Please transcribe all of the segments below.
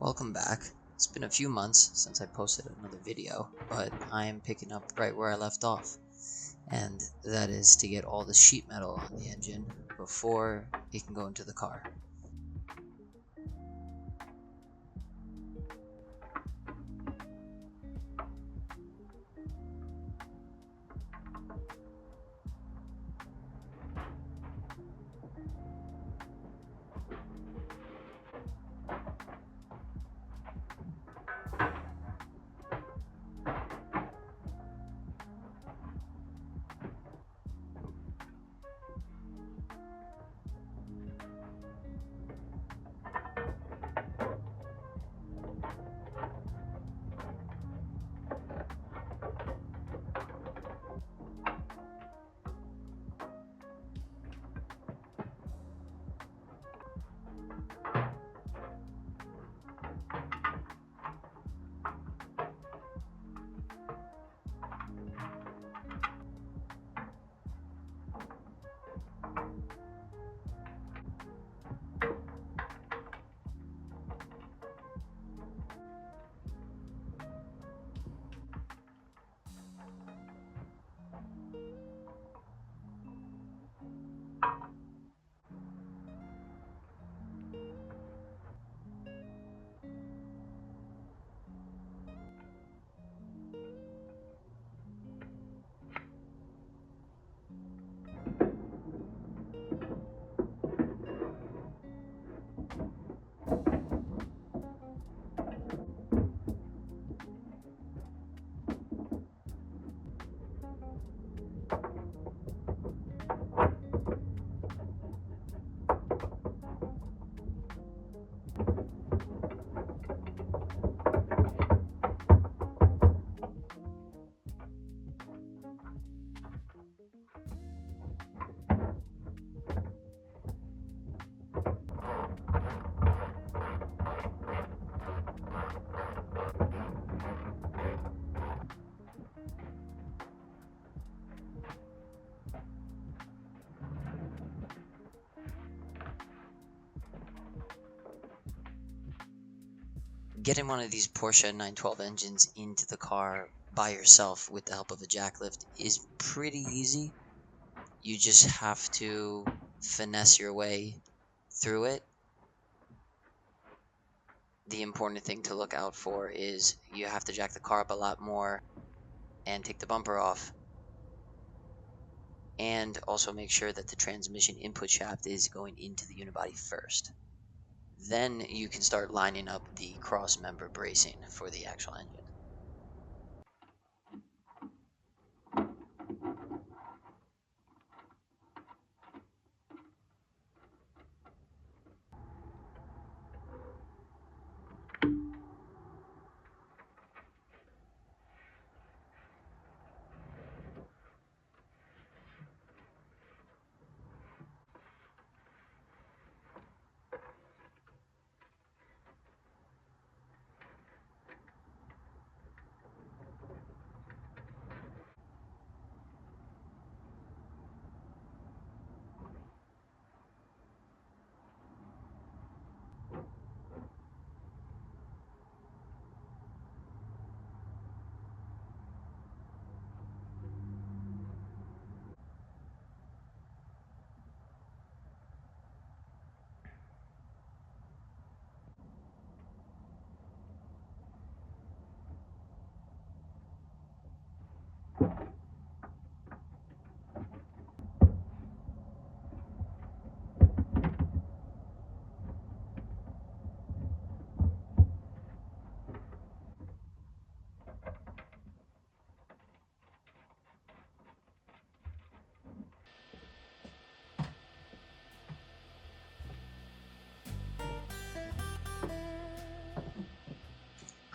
Welcome back. It's been a few months since I posted another video, but I am picking up right where I left off, and that is to get all the sheet metal on the engine before it can go into the car. Getting one of these Porsche 912 engines into the car by yourself with the help of a jacklift is pretty easy. You just have to finesse your way through it. The important thing to look out for is you have to jack the car up a lot more and take the bumper off. And also make sure that the transmission input shaft is going into the unibody first. Then you can start lining up the cross member bracing for the actual engine.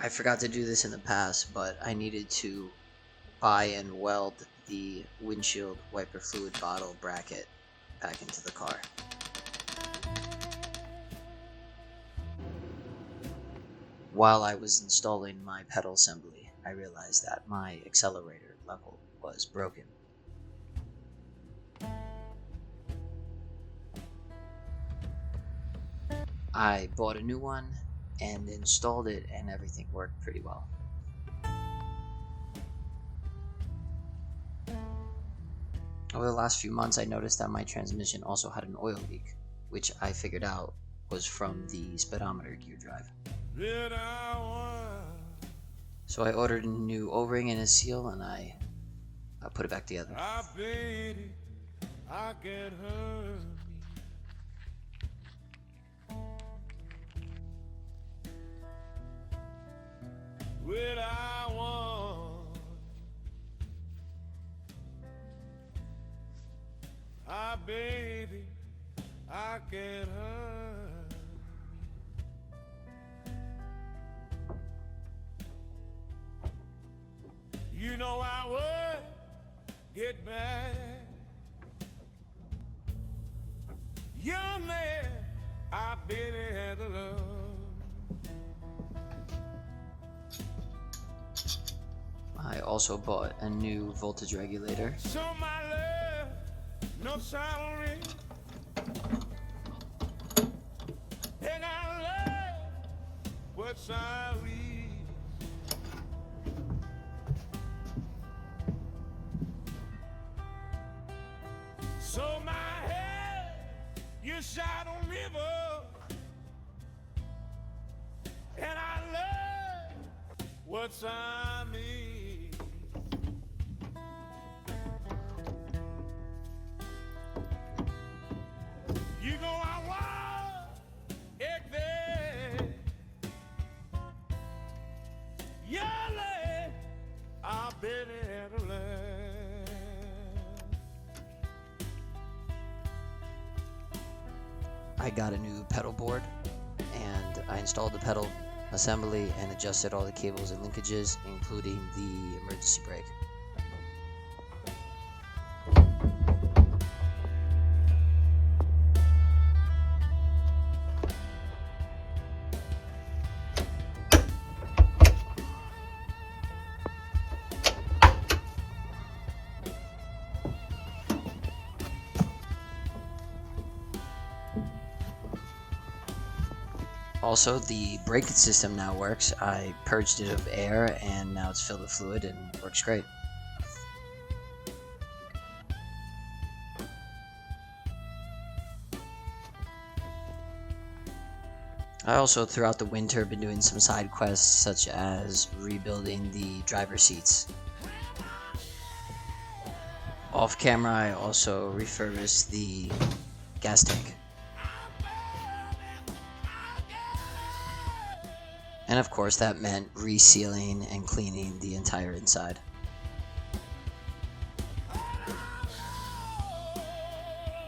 I forgot to do this in the past, but I needed to buy and weld the windshield wiper fluid bottle bracket back into the car. While I was installing my pedal assembly, I realized that my accelerator level was broken. I bought a new one and installed it, and everything worked pretty well. Over the last few months, I noticed that my transmission also had an oil leak, which I figured out was from the speedometer gear drive. So I ordered a new O-ring and a seal, and I put it back together. Baby, I can't hurt. You know I would get mad. Young man, I've been had a love. I also bought a new voltage regulator. So my love, no salary. And I love what's I read. So my head, you shot on river. And I love what's I mean. You know I want it there. Yale, I've been at a land. I got a new pedal board, and I installed the pedal assembly and adjusted all the cables and linkages, including the emergency brake. Also, the brake system now works. I purged it of air, and now it's filled with fluid and works great. I also, throughout the winter, been doing some side quests, such as rebuilding the driver seats. Off camera, I also refurbished the gas tank. And of course, that meant resealing and cleaning the entire inside.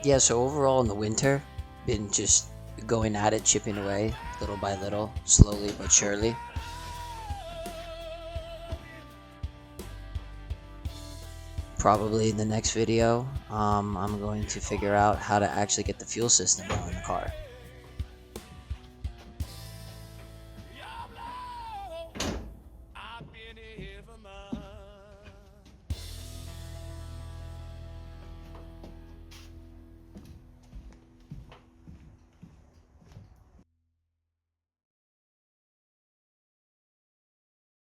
Yeah, so overall in the winter, been just going at it, chipping away, little by little, slowly but surely. Probably in the next video, I'm going to figure out how to actually get the fuel system on in the car.